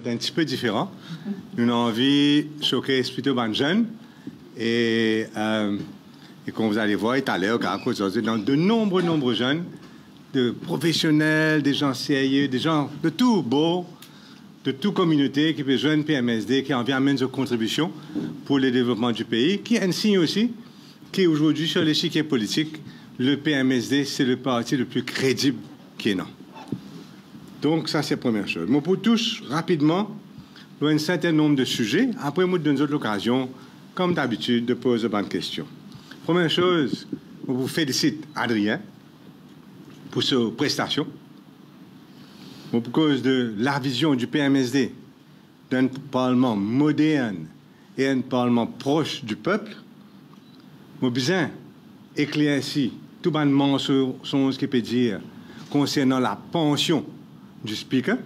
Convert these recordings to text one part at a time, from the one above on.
C'est un petit peu différent. Nous avons envie de choquer plutôt les jeunes et comme vous allez voir tout à l'heure, dans de nombreux jeunes, de professionnels, des gens sérieux, des gens de tout beau, de toute communauté qui peut joindre PMSD, qui a envie d'amener une contribution pour le développement du pays, qui est un signe aussi qu'aujourd'hui, sur l'échiquier politique, le PMSD, c'est le parti le plus crédible qui est non. Donc, ça, c'est la première chose. Mais pour tous, rapidement, il y a un certain nombre de sujets. Après, nous donne l'occasion, comme d'habitude, de poser de bonnes questions. Première chose, je vous félicite, Adrien, pour sa prestation. Pour cause de la vision du PMSD, d'un parlement moderne et un parlement proche du peuple, je besoin d'éclaircir tout le mensonge qui peut dire concernant la pension du speaker.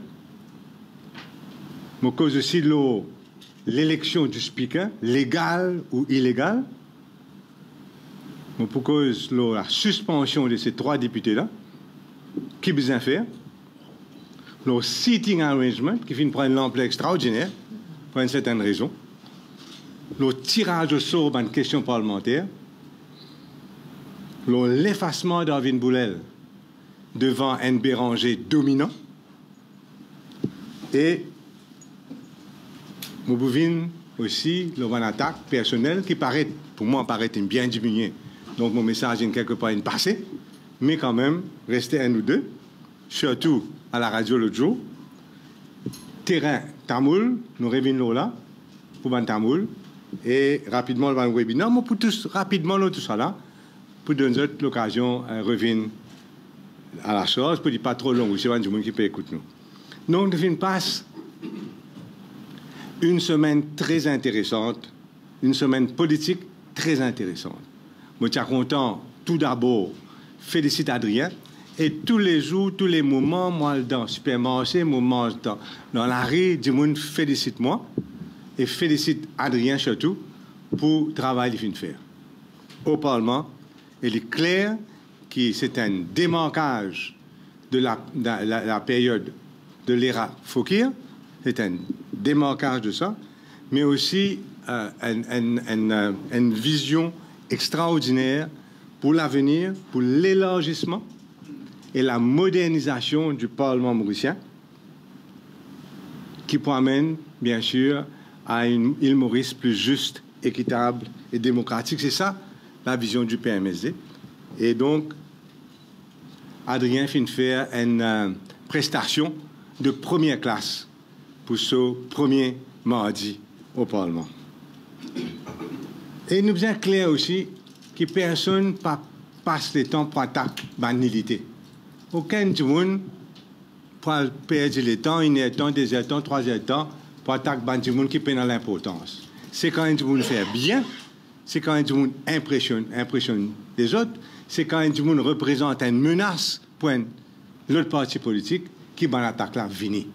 Mais cause aussi de l'élection du speaker, légale ou illégale. Mais pour cause de la suspension de ces 3 députés-là, qui besoin faire. Le seating arrangement, qui finit par une ampleur extraordinaire, pour une certaine raison. Le tirage au sort d'une question parlementaire. L'effacement d'Arvin Boulel devant un Béranger dominant. Et nous pouvons aussi une attaque personnelle qui paraît, pour moi, paraît bien diminuée. Donc mon message est quelque part passé, mais quand même, rester un ou deux, surtout à la radio l'autre jour. Terrain tamoul, nous revenons là, pour ban tamoul, et rapidement, le webinaire, mais pour tous, rapidement, tout ça là, pour donner l'occasion de revenir à la chose, pour dire pas trop long, c'est du monde qui peut écouter nous. Donc, nous passe une semaine très intéressante, une semaine politique très intéressante. Je suis content, tout d'abord, félicite Adrien, et tous les jours, tous les moments, moi, dans le supermarché, moments dans la rue, du monde félicite moi, et félicite Adrien surtout, pour le travail qu'il vient de faire. Au Parlement, il est clair que c'est un démarquage de la période de l'ère Fokir, c'est un démarquage de ça, mais aussi une vision extraordinaire pour l'avenir, pour l'élargissement et la modernisation du Parlement mauricien, qui amène, bien sûr, à une île Maurice plus juste, équitable et démocratique. C'est ça, la vision du PMSD. Et donc, Adrien vient de faire une prestation de première classe pour ce premier mardi au Parlement. Et il nous est clair aussi que personne ne passe le temps pour attaquer la banalité. Aucun du monde peut perdre le temps, 1 heure de temps, 2 heures de temps, 3 heures de temps pour attaquer le monde qui peine l'importance. C'est quand un du monde fait bien, c'est quand un du monde impressionne les autres, c'est quand un du monde représente une menace pour l'autre parti politique qui va l'attaque là venir.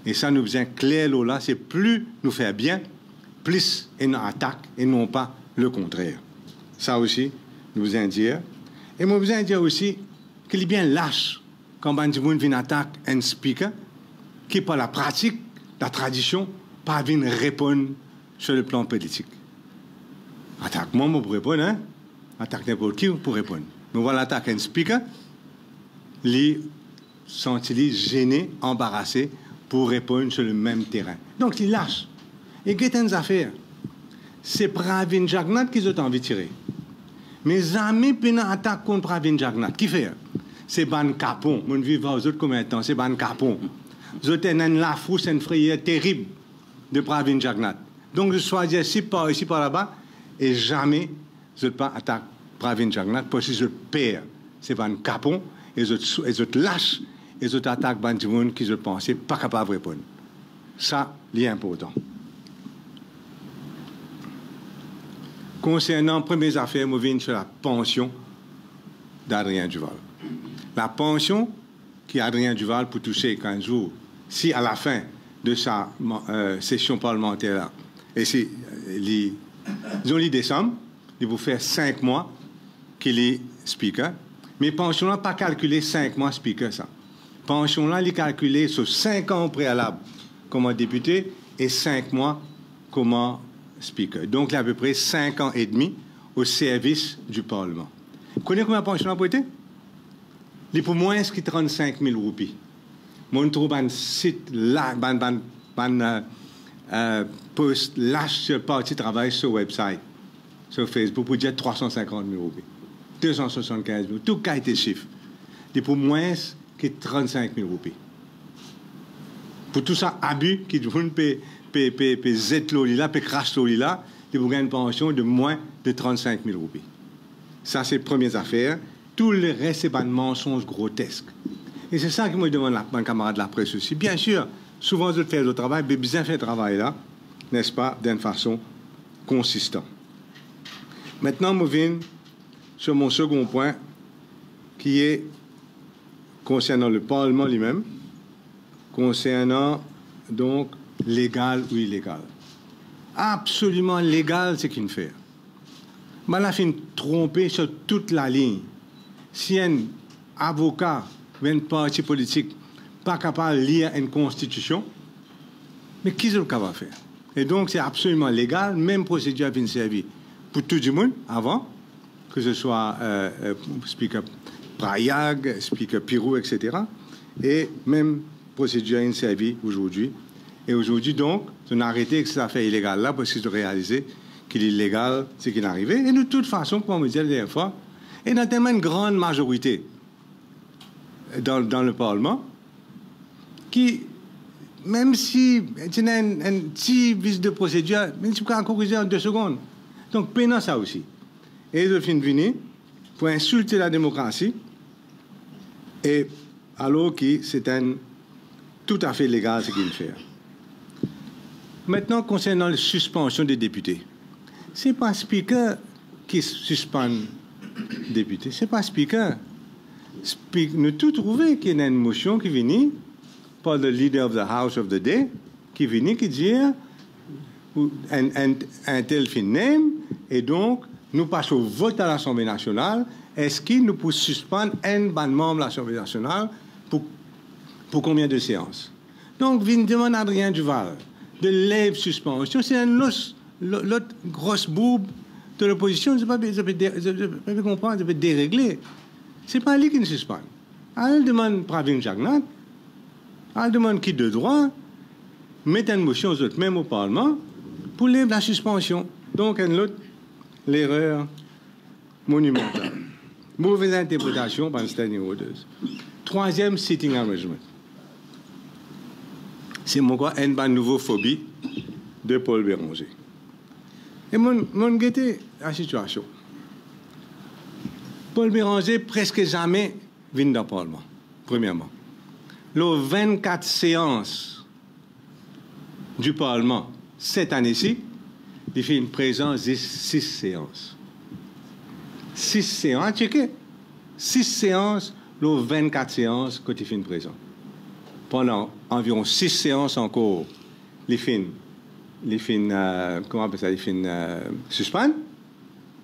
Et ça nous vient clair là, c'est plus nous faire bien, plus et nous attaque et non pas le contraire. Ça aussi, nous vous en dire. Et moi vous en dire aussi qu'il est bien lâche quand un du monde vient attaquer un speaker qui par la pratique, la tradition, pas vient répondre sur le plan politique. Attaque moi pour répondre, hein? Attaque n'importe qui pour répondre. Mais voilà attaque un speaker, lui sont-ils gênés, embarrassés pour répondre sur le même terrain. Donc, ils lâchent. Et qu'est-ce qu'ils affaires? C'est Pravin Jagnat qu'ils ont envie de tirer. Mes amis, pendant attaque contre Pravin Jagnat, qui fait? C'est Ban Capon. Mon vivant aux autres combien de temps? C'est Ban Capon. Vous avez une lafrousse, une frayeur terrible de Pravin Jagnat. Donc, je choisis ici par là-bas, et jamais je ne pas attaquer Pravin Jagnat parce que je perds. C'est Ban Capon, et je lâche. Et autres attaques du monde qui, je pense, pas capable de répondre. Ça, c'est important. Concernant les premières affaires, je viens sur la pension d'Adrien Duval. La pension qu'Adrien Duval peut toucher 15 jours, si à la fin de sa session parlementaire, là, et si les décembre, il vous faire 5 mois qu'il est speaker, mais pension n'a pas calculé 5 mois speaker, ça. Pension là, il est calculé sur 5 ans préalables comme député et 5 mois comme speaker. Donc, il y a à peu près 5 ans et demi au service du Parlement. Vous connaissez combien de pension a prêté? Il est pour moins que 35 000 roupies. Moi, je trouve un site là, post lâche sur le parti travail sur le website, sur Facebook, pour dire 350 000 roupies, 275 000, tout cas été chiffre. Il est pour moins que 35 000 roupies. Pour tout ça, abus qui vont payer Z là, payer crash là, ils vont gagner une pension de moins de 35 000 roupies. Ça, c'est les premières affaires. Tout le reste, c'est pas un mensonge grotesque. Et c'est ça que moi, je demande à mon camarade de la presse aussi. Bien sûr, souvent, je fais le travail, mais bien fait le travail là, n'est-ce pas, d'une façon consistante. Maintenant, je viens sur mon second point, qui est concernant le Parlement lui-même, concernant donc légal ou illégal. Absolument légal, c'est qu'il fait. Mais là, il tromper sur toute la ligne. Si un avocat ou un parti politique pas capable de lire une constitution, mais qui est-ce qu'il va faire? Et donc, c'est absolument légal, même procédure a été servie pour tout le monde avant, que ce soit Speaker Prayag, Speaker Pirou, etc. Et même procédure a été servie aujourd'hui. Et aujourd'hui, donc, on a arrêté que cette affaire illégale là, parce qu'ils ont réalisé qu'il est illégal, c'est qu'il est arrivé. Et de toute façon, comme on me disait la dernière fois, et dans tellement une grande majorité dans le Parlement, qui, même si tu as un petit vice de procédure, mais tu peux en corriger en 2 secondes. Donc, peinant ça aussi. Et je finis de venir pour insulter la démocratie, et alors que c'est tout à fait légal ce qu'il fait. Maintenant, concernant la suspension des députés, ce n'est pas le Speaker qui suspend les députés, ce n'est pas le Speaker. Nous tout trouvé qu'il y a une motion qui vient par le leader of the House of the Day, qui vient qui dit un tel fin name, et donc nous passons au vote à l'Assemblée nationale. Est-ce qu'il nous peut suspendre un membre de l'Assemblée nationale pour combien de séances? Donc, vient demander à Adrien Duval de lève suspension. C'est l'autre grosse boube de l'opposition. Je ne peux pas comprendre, je peux dérégler. Ce n'est pas lui qui nous suspend. Elle demande Pravin Jagnat, elle demande qui de droit, mettre une motion aux autres, même au Parlement, pour lever la suspension. Donc, l'erreur monumentale. Mauvaise interprétation par le standing orders. Troisième, sitting arrangement. C'est mon quoi, une nouvelle phobie de Paul Béranger. Et mon guetté la situation. Paul Béranger presque jamais vient dans le Parlement, premièrement. Les 24 séances du Parlement cette année-ci, il fait une présence de 6 séances. 6 séances, checkez. 6 séances, les 24 séances, quand il fait une présence. Pendant environ 6 séances encore, les fins, comment on appelle ça, les fins suspendent,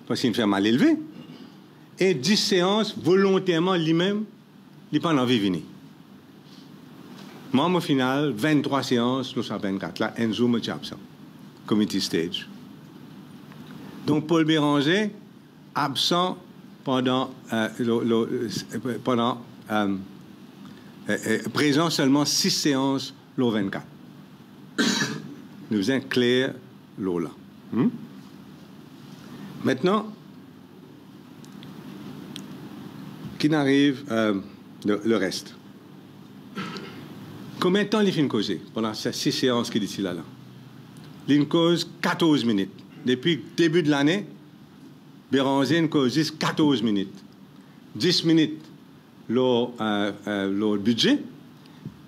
parce qu'il me fait mal élevé. Et 10 séances, volontairement, lui-même, il n'a pas envie de venir. Moi, au final, 23 séances, nous sommes 24. Là, Enzo me dit absent. Committee stage. Donc, Paul Béranger, absent pendant présent seulement 6 séances, le 24. Nous avons clair l'eau là. Maintenant, qui n'arrive le reste. Combien de temps il fait une cause pendant ces 6 séances qu'il est ici là? Il cause 14 minutes. Depuis le début de l'année, Béranger une cause 14 minutes. 10 minutes le budget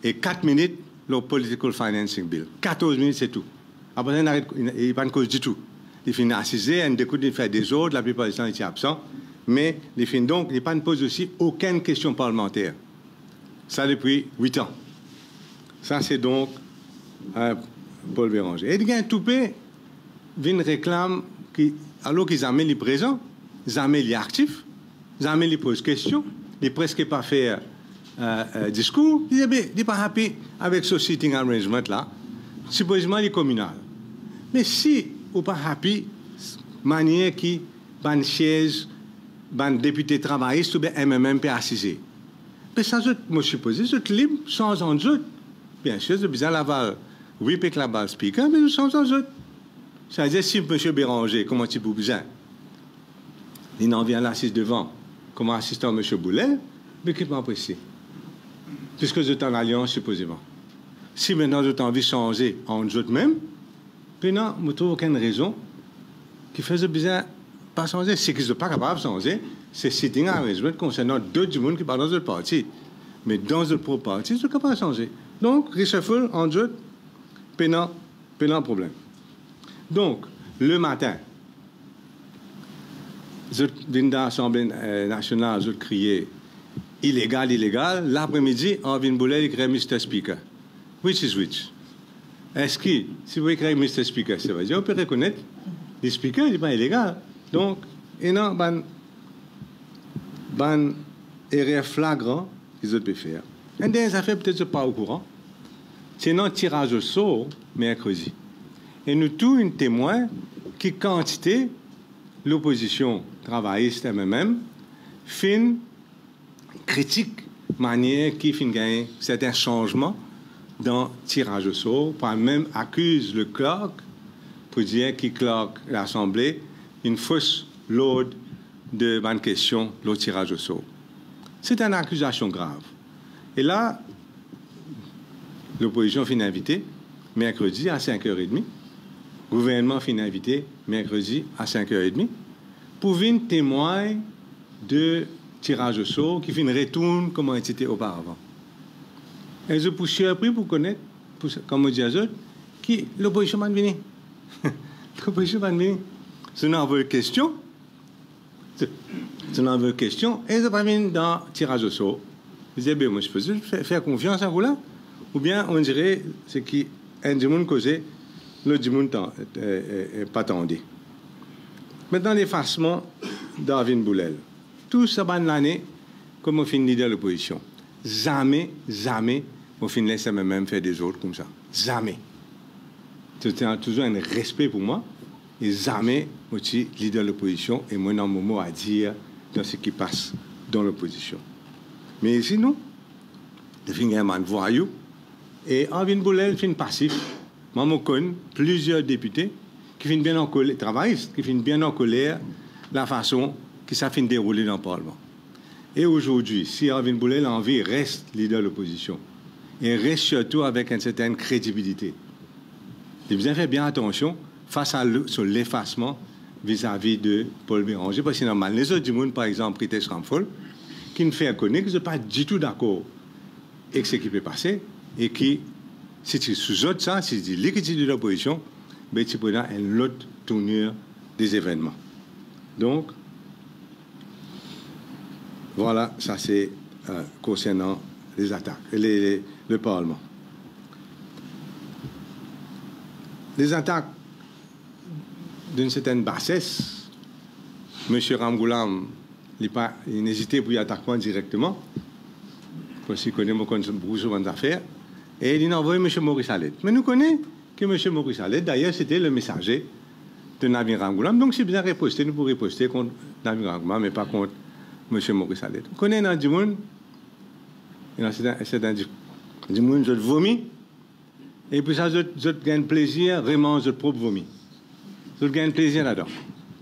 et 4 minutes le political financing bill. 14 minutes, c'est tout. Après, il n'y a pas de cause du tout. Il finit assisé, il fait des ordres, la plupart du temps, il est absent. Mais il finit donc, il ne pose aussi aucune question parlementaire. Ça depuis 8 ans. Ça, c'est donc Paul Béranger. Et il y a un toupé, il réclame, alors qu'ils amènent les présents, ils amènent les actifs, ils amènent les posent questions, ils presque pas faire discours, ils n'est pas happy avec ce sitting arrangement là, supposément, il est communal. Mais si vous pas happy, manière qui, ban chaise, ban député travailliste ou bien MMM peut assiser. Mais ça, moi, je suppose, c'est libre, sans en doute. Bien sûr, c'est bizarre, Laval, oui, puis que la balle speaker, mais sans en doute. C'est-à-dire, si M. Béranger, comment tu peux besoin, il en vient l'assise devant, comme assistant M. Boulet, mais qui m'a apprécié. Puisque vous êtes en alliance, supposément. Si maintenant vous avez envie de changer en doute même, puis non, je ne trouve aucune raison qui faisait bizarre pas changer. C'est qu'ils ne sont pas capables de changer. C'est sitting arrangement concernant d'autres monde qui parlent dans notre parti. Mais dans notre propre parti, ils sont capables de changer. Donc, reshuffle en doute, puis non, problème. Donc, le matin, je viens de l'Assemblée nationale, je criais illégal, illégal. L'après-midi, on vient de bouler, il crée Mr. Speaker. Which is which? Est-ce que, si vous écrivez Mr. Speaker, ça veut dire, on peut reconnaître, le speaker, il n'est pas illégal. Donc, il y a un erreur flagrant qu'ils peuvent faire. Et des affaires, peut-être, pas au courant. C'est un tirage au sort, mercredi. Et nous, tous, un témoin qui quantité, l'opposition travailliste MMM, fin critique, manière qui fin gagner certains changements dans le tirage au sort, par même accuse le clerc pour dire qu'il clerc l'Assemblée une fausse lourde de bonne question, le tirage au sort. C'est une accusation grave. Et là, l'opposition finit invitée mercredi à 5h30. Le gouvernement finit invité mercredi à 5h30 pour venir témoigner de tirage au sort qui finit retourne comme c'était auparavant. Et je suis surpris pour connaître, comme on dit à eux, que l'opposition va venir. L'opposition va venir. Si on en veut question, et je vais venir dans le tirage au sort. Je disais, bien, moi, je peux faire confiance à vous là? Ou bien, on dirait, c'est qui un du monde causé, l'autre du monde n'est pas tendu. Maintenant, l'effacement d'Arvin Boulel. Tout ça, dans l'année, comme on finit leader de l'opposition. Jamais, on finit laisser même faire des autres comme ça. Jamais. C'était toujours un respect pour moi. Et jamais, moi, je suis leader de l'opposition et moi, dans mon mot à dire dans ce qui passe dans l'opposition. Mais sinon, je finis un voyou. Et Arvin Boulel finit passif. Moi, je connais plusieurs députés qui finissent bien en colère, travaillistes, qui finissent bien en colère la façon que ça finit dérouler dans le Parlement. Et aujourd'hui, si Arvin Boulel a envie, reste leader de l'opposition. Et reste surtout avec une certaine crédibilité. Il bien fait bien attention face à l'effacement vis-à-vis de Paul Béranger. Parce que c'est normal. Les autres du monde, par exemple, Pritesh Ramphal, qui ne fait connaître, qui ne sont pas du tout d'accord avec ce qui peut passer, et qui, si tu sous-autres ça, si tu dis l'équité de l'opposition, ben, tu peux avoir une autre tournure des événements. Donc, voilà, ça c'est concernant les attaques, le Parlement. Les attaques d'une certaine bassesse, M. Ramgoulam, il n'hésitait pour y attaquer directement, parce qu'il connaît beaucoup de affaires, et il a envoyé M. Maurice Allais. Mais nous connaissons que M. Maurice Allais, d'ailleurs, c'était le messager de Navin Ramgoulam, donc c'est bien riposter, nous pourrions riposter contre Navin Ramgoulam, mais pas contre M. Maurice Allais. Vous connaissez dans du monde, c'est dans du monde, je vomis, et puis ça, je gagne plaisir, vraiment, je propre vomi. Je gagne plaisir là-dedans.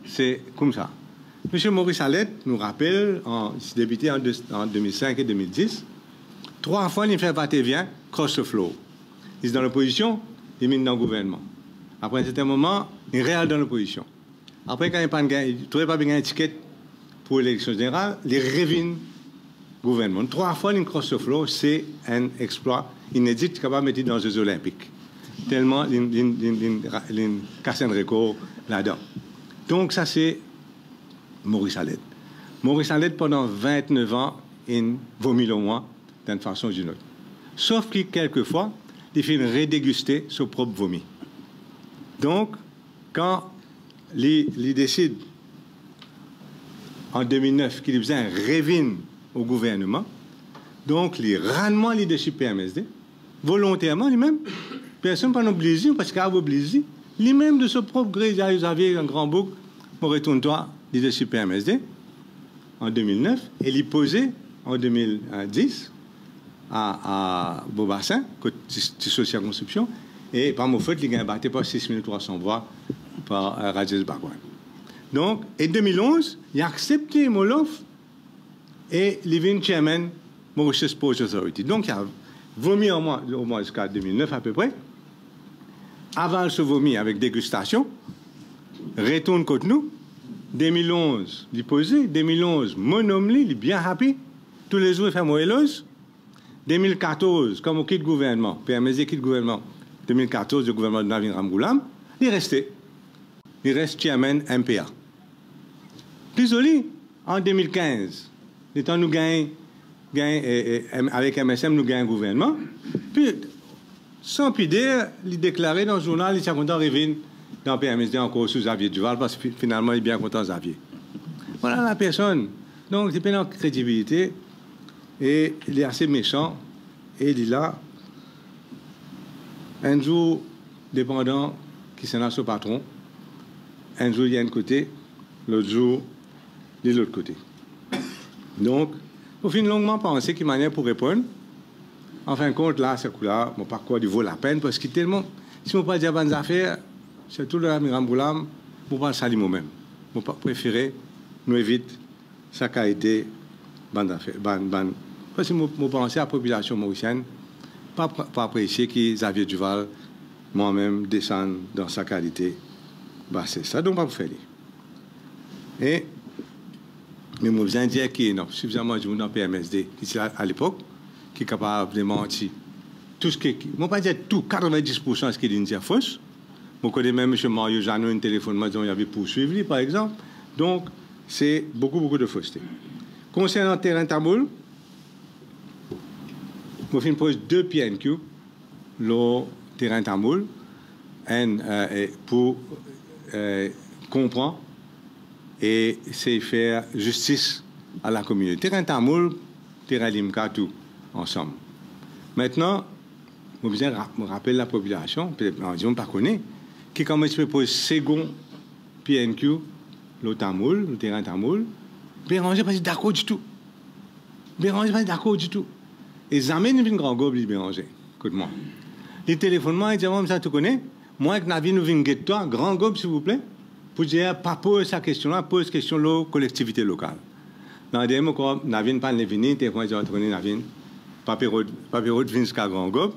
C'est comme ça. M. Maurice Allais nous rappelle, il débuté en 2005 et 2010, 3 fois, il fait va-et-vient, cross the floor. Il est dans l'opposition, il est dans le gouvernement. Après un certain moment, il est réel dans l'opposition. Après, quand il ne trouvait pas bien une étiquette pour l'élection générale, il revient gouvernement. 3 fois, il cross the floor, c'est un exploit inédit capable de mettre dans les Jeux Olympiques. Tellement, il casse un record là-dedans. Donc, ça, c'est Maurice Allais. Maurice Allais, pendant 29 ans, il vomit le moins d'une façon ou d'une autre. Sauf que, quelquefois, il fait redéguster son propre vomi. Donc, quand il décide, en 2009, qu'il faisait un revin au gouvernement, donc, il rend le leadership PMSD, volontairement lui-même, Personne ne peut nous plaisir parce qu'il y a un plaisir. Lui-même, de ce propre gré, il avait un grand bouc, mon retourne-toi, leadership PMSD, en 2009, et il posé en 2010 à Beaubassin, côté social construction, et par mon fait, il a battu par 6300 voix par Rajesh Bhagwan. Donc, en 2011, il a accepté mon offre et il est devenu chairman Mauritius Ports Authority. Donc, il a vomi au moins jusqu'à 2009 à peu près. Avant, il se vomit avec dégustation, retourne contre nous. 2011, il posé. 2011, mon homme, il est bien happy. Tous les jours, il fait moelleuse. 2014, comme on quitte le gouvernement, PMSD quitte le gouvernement, 2014, le gouvernement de Navin Ramgoolam, il est resté. Il reste chairman MPA. Plus joli, en 2015, le temps nous gagnons, avec MSM, nous gagnons un gouvernement. Puis, sans dire, il déclarait dans le journal, il est content de revenir dans PMSD encore sous Xavier Duval, parce que finalement, il est bien content Xavier. Voilà la personne. Donc, c'est pas une crédibilité. Et il est assez méchant. Et il est là. Un jour, dépendant, qui s'en a son patron. Un jour, il y a un côté. L'autre jour, de l'autre côté. Donc, au fin longuement pensé qu'il manière pour répondre. En fin de compte, là, ce coup-là, mon parcours, il vaut la peine parce que tellement, si on ne pas dire bonnes affaires, surtout le Amiram Goulam, on va le salir moi-même. On préférer nous éviter sa qualité, bonnes affaires. Parce que je pense à la population mauricienne, pas apprécier que Xavier Duval, moi-même, descende dans sa qualité. Bah, c'est ça, donc, pas pour faire. Et, mais moi, je viens dire qu'il y a suffisamment de gens dans le PMSD, qui à l'époque, qui est capable de mentir. Tout ce qui. Moi, pas dire tout, 90% de ce qu'il dit est faux. Je connais même M. Mario Jeannot, un téléphone, il avait poursuivi, par exemple. Donc, c'est beaucoup de fausseté. Concernant le terrain tamoul, je pose 2 PNQ, le terrain tamoul, pour comprendre et c'est faire justice à la communauté. Terrain tamoul, terrain limka, tout ensemble. Maintenant, je me rappelle la population, peut-être on ne pas connaît, qui commence à poser second PNQ, le tamoul, le terrain tamoul. Béranger pas d'accord du tout. Béranger pas d'accord du tout. Et jamais une grand gobe, Béranger. Écoute-moi. Les téléphonements, ils disent, moi, ça tu connais. Moi, que Navi nous vient de toi, grand gobe, s'il vous plaît, pour dire, pas poser sa question-là, pose question la collectivité locale. Dans le dernier moment, Navi pas venir, téléphone, tu connais Navi, pas période vient jusqu'à grand gobe,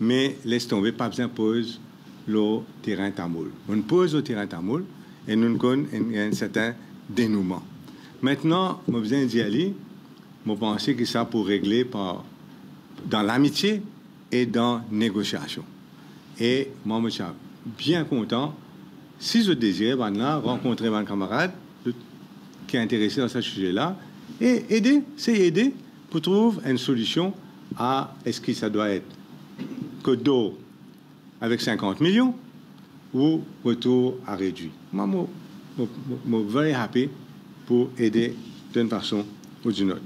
mais laisse tomber, pas besoin de poser le terrain tamoul. On pose le terrain tamoul et nous avons un certain dénouement. Maintenant, je besoin d'y aller. Je pense que ça pour régler dans l'amitié et dans la négociation. Et moi, je suis bien content. Si je désire rencontrer mon camarade qui est intéressé dans ce sujet-là et aider pour trouver une solution à est-ce que ça doit être Côte d'Or avec 50 millions ou retour à réduit. Moi, je suis very happy pour aider d'une façon ou d'une autre.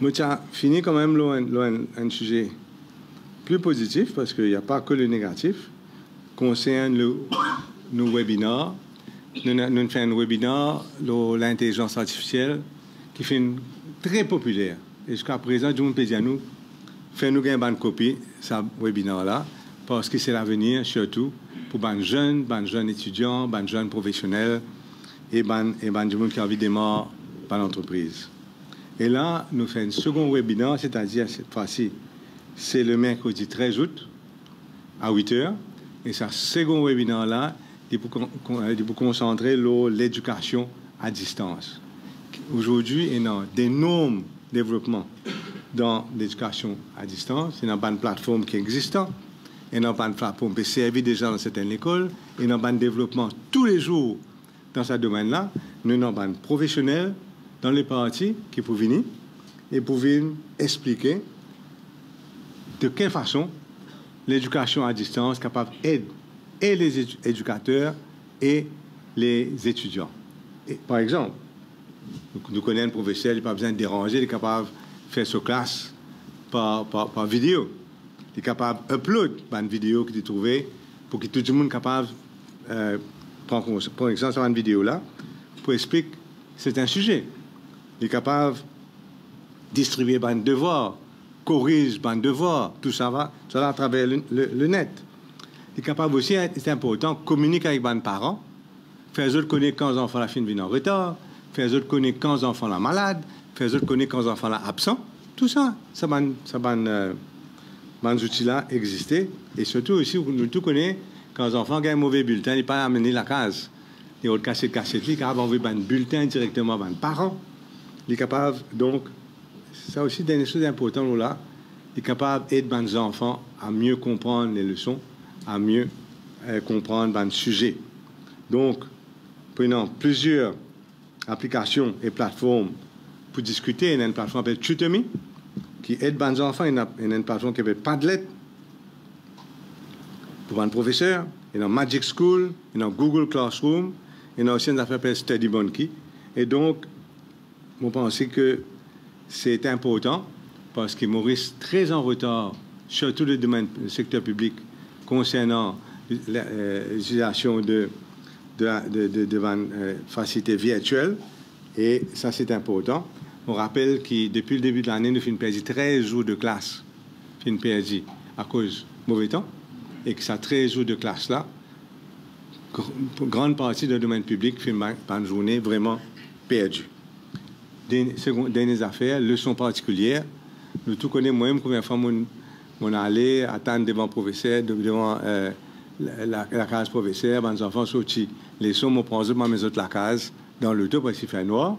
Je fini quand même un sujet plus positif parce qu'il n'y a pas que le négatif. Concerne nos webinaires. Nous faisons un webinaire l'intelligence artificielle qui fait très populaire. Et jusqu'à présent, je peux dire nous faisons une bonne copie de ce webinaire-là parce que c'est l'avenir surtout pour les jeunes étudiants, les jeunes professionnels et les gens qui ont envie de démarrer par l'entreprise. Et là, nous faisons un second webinaire, c'est-à-dire cette fois-ci, c'est le mercredi 13 août à 8 h. Et ce second webinaire-là, il pour concentrer l'éducation à distance. Aujourd'hui, il y a d'énormes développements dans l'éducation à distance. Il y a une bonne plateforme qui existe. Il y a une bonne plateforme qui servi déjà dans certaines écoles. Il y a un bon développement tous les jours dans ce domaine-là. Nous avons un professionnel dans les parties qui peuvent venir et pour venir expliquer de quelle façon l'éducation à distance est capable d'aider et les éducateurs et les étudiants. Et, par exemple, nous connaissons un professeur, il n'a pas besoin de déranger, il est capable de faire sa classe par vidéo. Il est capable d'uploader une vidéo qu'il a trouvée pour que tout le monde soit capable de prendre exemple sur une vidéo là pour expliquer que c'est un sujet. Il est capable de distribuer un devoir, corriger un devoir, tout ça va à travers le net. Il est capable aussi, c'est important, de communiquer avec les parents, faire les autres connaître quand les enfants la fin viennent en retard, faire les autres connaître quand les enfants sont malades, faire les autres connaître quand les enfants sont absents. Tout ça, ces outils-là existent. Et surtout aussi, nous tous connaissons quand les enfants ont un mauvais bulletin, ils ne peuvent pas amener la case. Ils ont cassé ils sont capables d'envoyer un bulletin directement à les parents. Ils sont capables, donc, ça aussi, c'est une chose importante là. Ils sont capables d'aider les enfants à mieux comprendre les leçons, à mieux comprendre le sujet. Donc, prenons plusieurs applications et plateformes pour discuter. Il y a une plateforme qui s'appelle Tutomy, qui aide les enfants. Il y a une plateforme qui s'appelle Padlet, pour un professeur. Il y a Magic School, il y a Google Classroom, il y a aussi une affaire qui s'appelle Study Monkey. Et donc, je pense que c'est important parce que Maurice est très en retard, surtout le domaine du secteur public, concernant l'utilisation de facilités virtuelles. Et ça, c'est important. On rappelle que depuis le début de l'année, nous avons perdu 13 jours de classe. Nous avons perdu à cause du mauvais temps. Et que ça 13 jours de classe-là, grande partie du domaine public fait une journée vraiment perdue. Dernières affaires, leçons particulières. Nous tous connaissons, moi-même, combien de fois on allé attendre devant le professeur, devant la case professeur, les enfants sortis. Les leçons, on prend mes autres la case dans le dos parce qu'il fait noir.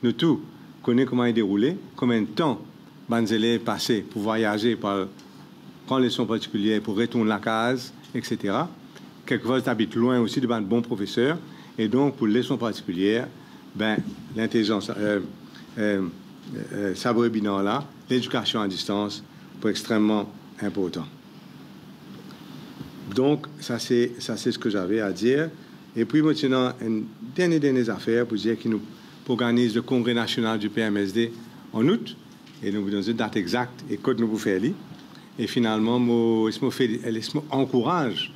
Nous tous connaissons comment il déroulé, combien de temps les élèves passaient pour voyager, pour prendre les leçons particulières, pour retourner la case, etc. Quelquefois, tu habites loin aussi devant un bon professeur. Et donc, pour les leçons particulières, l'intelligence, sabre bilan là, l'éducation à distance, c'est extrêmement important. Donc, ça c'est ce que j'avais à dire. Et puis maintenant, une dernière affaire pour dire qu'il nous organise le congrès national du PMSD en août. Et nous vous donnons une date exacte et code nous vous faire lire. Et finalement, je encourage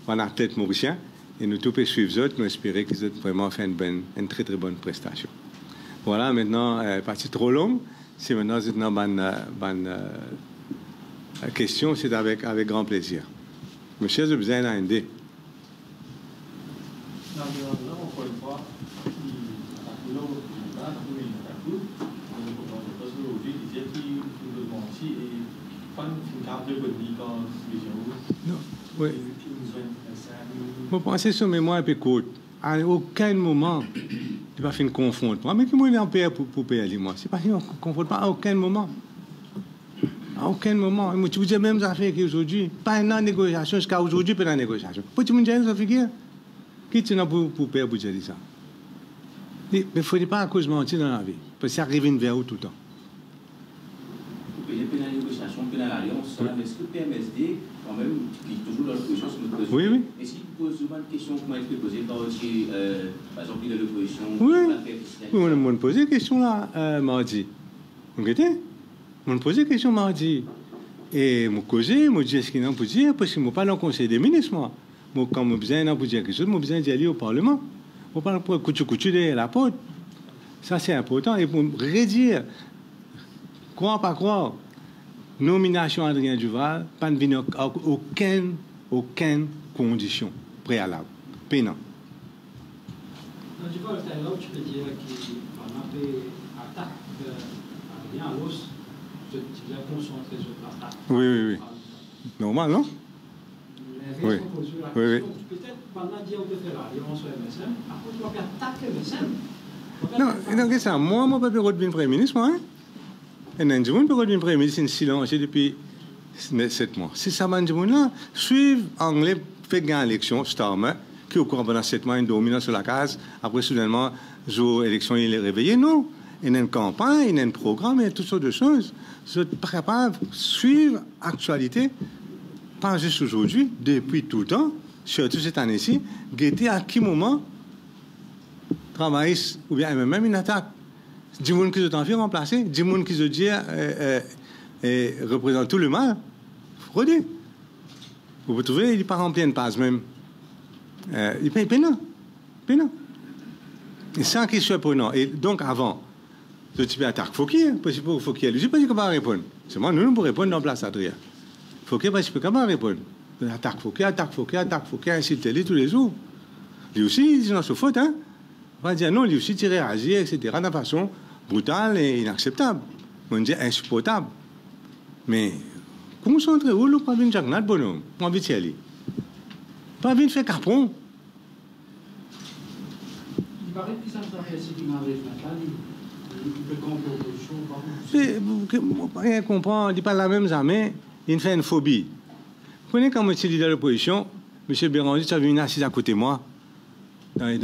les athlètes mauriciens et nous tous suivre eux, nous espérer qu'ils ont vraiment fait une très très bonne prestation. Voilà, maintenant, partie trop longue. C'est maintenant une question, c'est avec grand plaisir. Monsieur, je besoin d'un idée. Non, oui. Vous pensez sur mémoire un peu courte. À aucun moment, tu ne vas pas faire une confronte. Moi, mais qui est en paix pour payer, moi. C'est pas qu'on ne confronte pas à aucun moment. À aucun moment. Moi, tu vous dis même affaire qu'aujourd'hui, pas une négociation, jusqu'à aujourd'hui, pas une négociation. Pourquoi tu me dis ça, figure? Qui tu as pour payer pour dire ça? Mais il ne faut pas à cause de mentir dans la vie. Parce que ça arrive vers où tout le temps. La négociation, la l'alliance, est-ce que PMSD, quand même, qui est toujours dans l'opposition, sur l'opposition, oui, oui. Est-ce qu'il pose souvent une question, comment est-ce qu'il posé par aussi, par exemple, de l'opposition? Oui, on m'a posé une question là, mardi. Vous voyez? On m'a posé une question mardi. Et je me dit, est-ce qu'il y a un pour dire? Parce que je ne suis pas dans le conseil des ministres, moi. Quand je besoin pour dire quelque chose, je besoin d'y aller au Parlement. Je ne pas pour coucher derrière la porte. Ça, c'est important. Et pour redire, croire pas croire, nomination Adrien Duval, pas de venir aucune condition préalable. Pénant. Duval, c'est là où tu peux dire qu'on a fait attaque Adrien à l'os, tu l'as concentré sur l'attaque. Oui. Normal, non? Oui. Peut-être pendant dire que faire l'alliance sur MSM, après tu vas attaquer MSM. Non, c'est ça. Moi, je ne peux pas redevenir Premier ministre, moi. Et non, je ne peux pas redevenir Premier ministre, c'est une silence depuis 7 mois. C'est ça, là. Suivre anglais, fait gagner l'élection, Starmer, qui au courant pendant 7 mois, une dominance sur la case. Après, soudainement, jour élection, il est réveillé. Non. Il y a une campagne, il y a un programme, il y a toutes sortes de choses. Vous êtes capable de suivre l'actualité. Pas juste aujourd'hui, depuis tout le temps, surtout cette année-ci, guetter à quel moment travailler, ou bien même une attaque. 10 personnes qui sont en fait remplacer, 10 personnes qui se disent représentent tout le mal. fraudé. Vous trouvez, il n'est pas rempli une passe même. Il paye pénal. Et ça qui est surprenant. Et donc, avant, je suis attaque Fouquier, parce que Fouquier, je ne sais pas comment répondre. C'est moi, nous pour répondre dans la place Adrien. Fouquier, parce que comment répondre. Attaque Fouquier, insulter tous les jours. Lui aussi, il dit non, c'est faute, hein. On va dire non, lui aussi, tirer agir, etc., de façon brutale et inacceptable. On dit insupportable. Mais, concentrez-vous, pas une jagnade, bonhomme. Pas envie de y aller. Pas envie de faire capron. Il paraît que ça fait ce qui m'arrive maintenant. Rien comprendre, il dit pas la même jamais, il fait une phobie. Vous connaissez quand je suis leader de l'opposition, M. Béranger, tu as vu une assise à côté de moi, dans le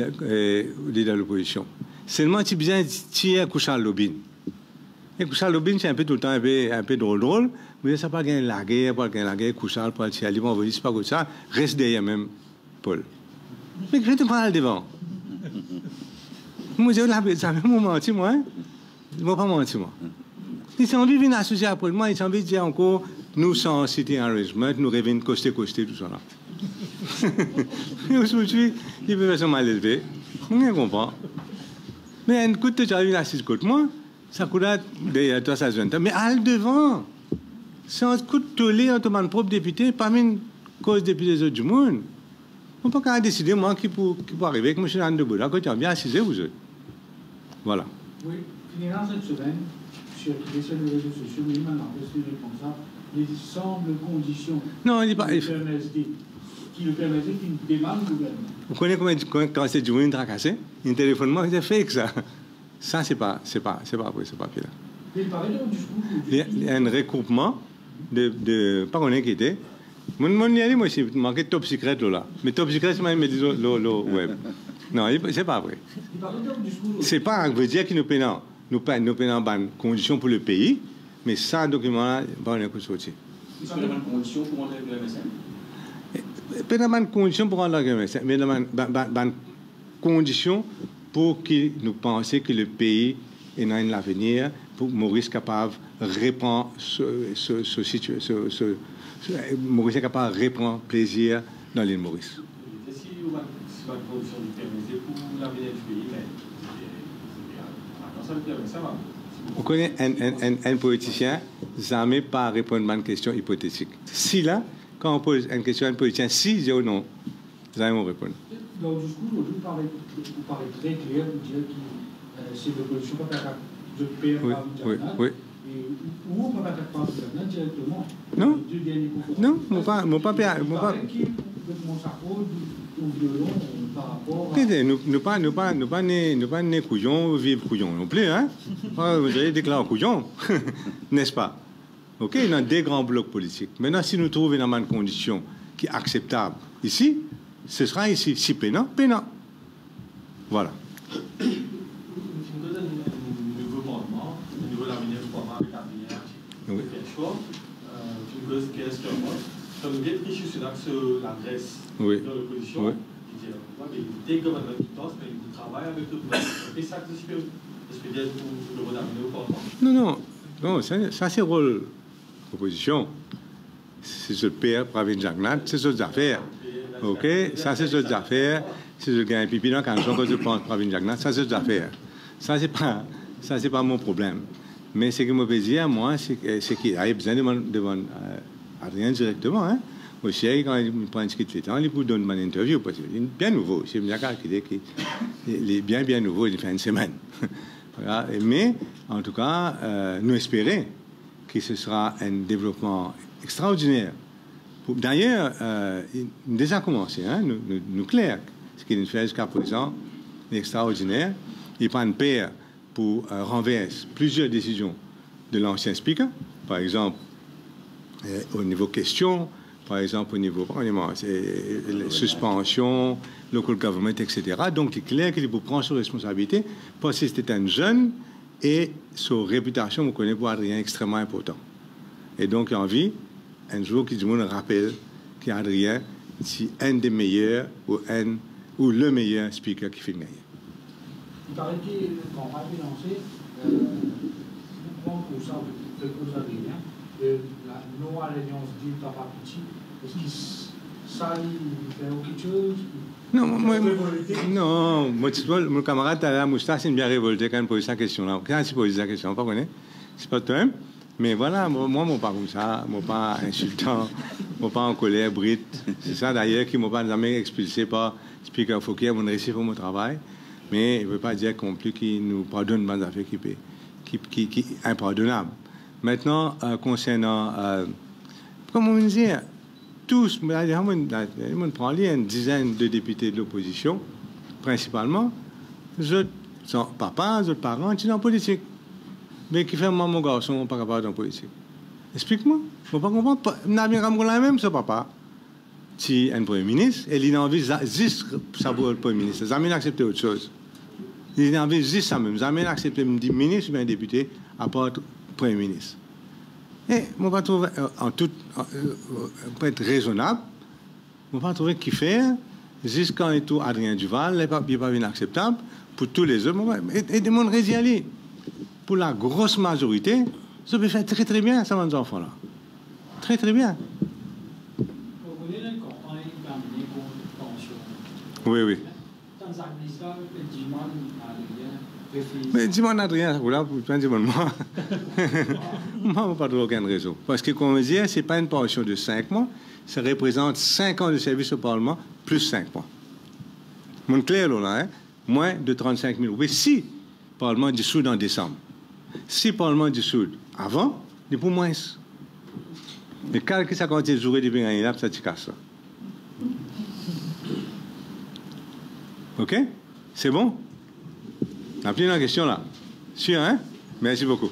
leader de l'opposition. Seulement, tu as besoin de tirer Kouchal Lobin. Et Kouchal Lobin, c'est un peu tout le temps un peu drôle, mais ça n'a pas gagné la guerre, Kouchal, pour tirer Liban, on va dire, c'est pas comme ça, reste derrière même, Paul. Mais je te parle devant. Moi, ça fait un menti, moi. Hein? Je ne vais pas mentir, moi. Ils ont envie de venir associer après moi, ils ont envie de dire encore, nous, sans citer enrichment, nous revenons coster, tout ça là. Et aujourd'hui, ils peuvent faire mal élevé. On comprend. Mais un coup de tu as une assise contre moi, ça coûte derrière toi, ça se vient. Mais à devant, c'est un coup de tollé en ton propre député, pas une cause depuis les autres du monde. On ne peut pas décider, moi, qui peut arriver avec M. Anne de Bouddha, quand tu as bien assisé, vous êtes. Voilà. Oui, finira cette semaine, sur les réseaux sociaux, mais maintenant, parce que je réponds ça, les sembles conditions non, il dit pas, qui le permettaient qu'il démarre le gouvernement. Vous connaissez quand c'est du monde tracassé, un téléphone, moi, c'est fake, ça. Ça, c'est pas vrai, ce papier-là. Il paraît du discours. Il y a un regroupement de pas qu'on inquiété. Moi, c'est manqué top secret, là. Mais top secret, c'est même le web. Non, c'est pas vrai. C'est pas, veut dire qu'il nous paye en conditions pour le pays, mais ça, document-là, on est sorti. Est-ce qu'il y a une condition pour rentrer avec le MSN? Pas de condition pour rentrer avec le MSN, mais une condition pour qu'il nous pense que le pays est dans l'avenir, pour Maurice capable de répondre Maurice est capable de reprendre plaisir dans l'île Maurice. Qu'est-ce qui va être production du PMSD pour l'avenir du pays? Mais ça va. Vous connaissez un politicien, jamais pas répondre à une question hypothétique. Si là, quand on pose une question à un politicien, si j'ai ou non, jamais répondre. Dans le discours, vous paraît très clair de dire que c'est l'opposition qui de payer oui. Ou on ne peut pas faire part directement. Non, mon pas nous pas né couillon, vivre couillon non plus, hein. Vous avez déclaré couillon, n'est-ce pas? Ok, dans des grands blocs politiques. Maintenant, si nous trouvons une condition qui est acceptable ici, ce sera ici. Si pénal. Voilà. Oui. Qu'est-ce que moi, comme bien riche sur la Grèce de l'opposition, il dit mais des gouvernements qui pensent, mais ils travaillent avec le peuple. Et ça, est-ce que bien pour le redamener au Parlement? Non, ça c'est rôle opposition. C'est ce père Pravin Jagnat, c'est d'autres affaires. Ok, ça c'est d'autres affaires. Si je gagne pipi dans quand je pense Pravin Jagnat, ça c'est d'autres affaires. Ça c'est pas mon problème. Mais ce que je peux dire, moi, c'est qu'il a besoin de Adrien directement. Hein. Aussi, quand il prend un petit peu de temps, il peut donner une interview, parce qu'il est bien nouveau. C'est bien calculé qu'il est bien nouveau, il fait une semaine. Voilà. Mais, en tout cas, nous espérons que ce sera un développement extraordinaire. D'ailleurs, il a déjà commencé, hein, nous clair. Ce qu'il fait jusqu'à présent est extraordinaire. Il prend une paire pour renverser plusieurs décisions de l'ancien speaker, par exemple au niveau questions, par exemple au niveau suspension, local government, etc. Donc il est clair qu'il peut prendre ses responsabilités parce que c'était un jeune et sa réputation, vous connaissez, pour Adrien, extrêmement important. Et donc il a envie, un jour, qu'il nous rappelle qu'Adrien, c'est un des meilleurs ou le meilleur speaker qui fait gagner. Il paraît que quand on va lancer, pour ça, aux Adriens, Nous, à l'Alliance du Papa Petit, est-ce que ça, il fait quelque chose? Non, mon camarade à la moustache, il est bien révolté quand il pose sa question-là. Quand il pose sa question, pas connaître, c'est pas toi. Mais voilà, moi, je ne suis pas comme ça, je ne suis pas insultant, je ne suis pas en colère, brute. C'est ça d'ailleurs qui ne m'a pas jamais expulsé par Speaker Fouquier, mon récit pour mon travail. Mais je ne veut pas dire non plus qu'il nous pardonne des affaires qui sont impardonnables. Maintenant, concernant, comment on dit, tous, on prend une dizaine de députés de l'opposition, principalement, les papas, les parents, qui sont en politique. Mais qui fait mon garçon, pas capable d'en politique. Explique-moi. Je ne comprends pas. Je n'ai pas la même, ce papa. Si un premier ministre, et il a envie de juste ça pour le premier ministre. Il a jamais accepté autre chose. Il a envie de juste ça même. Il a jamais accepté un ministre ou un député à part le premier ministre. Et je ne vais pas trouver, pour être raisonnable, je ne vais pas trouver qui fait, jusqu'à et tout Adrien Duval, il n'est pas inacceptable pour tous les autres. Et des monde résialés. Pour la grosse majorité, ça peut faire très très bien, ça, mes enfants-là. Très très bien. Oui, oui. Mais dis-moi, Adrien, là, dis-moi, moi, je n'ai pas trouvé aucune raison. Parce que, comme je disais, ce n'est pas une pension de 5 mois, ça représente 5 ans de service au Parlement, plus 5 mois. Mon clair, là, hein? Moins de 35 000. Oui, si le Parlement dissout en décembre. Si le Parlement dissout avant, c'est pour moins. Mais quand ça continue de jouer depuis l'année, ça te casse. OK? C'est bon? La première question là. Sûr, hein? Merci beaucoup.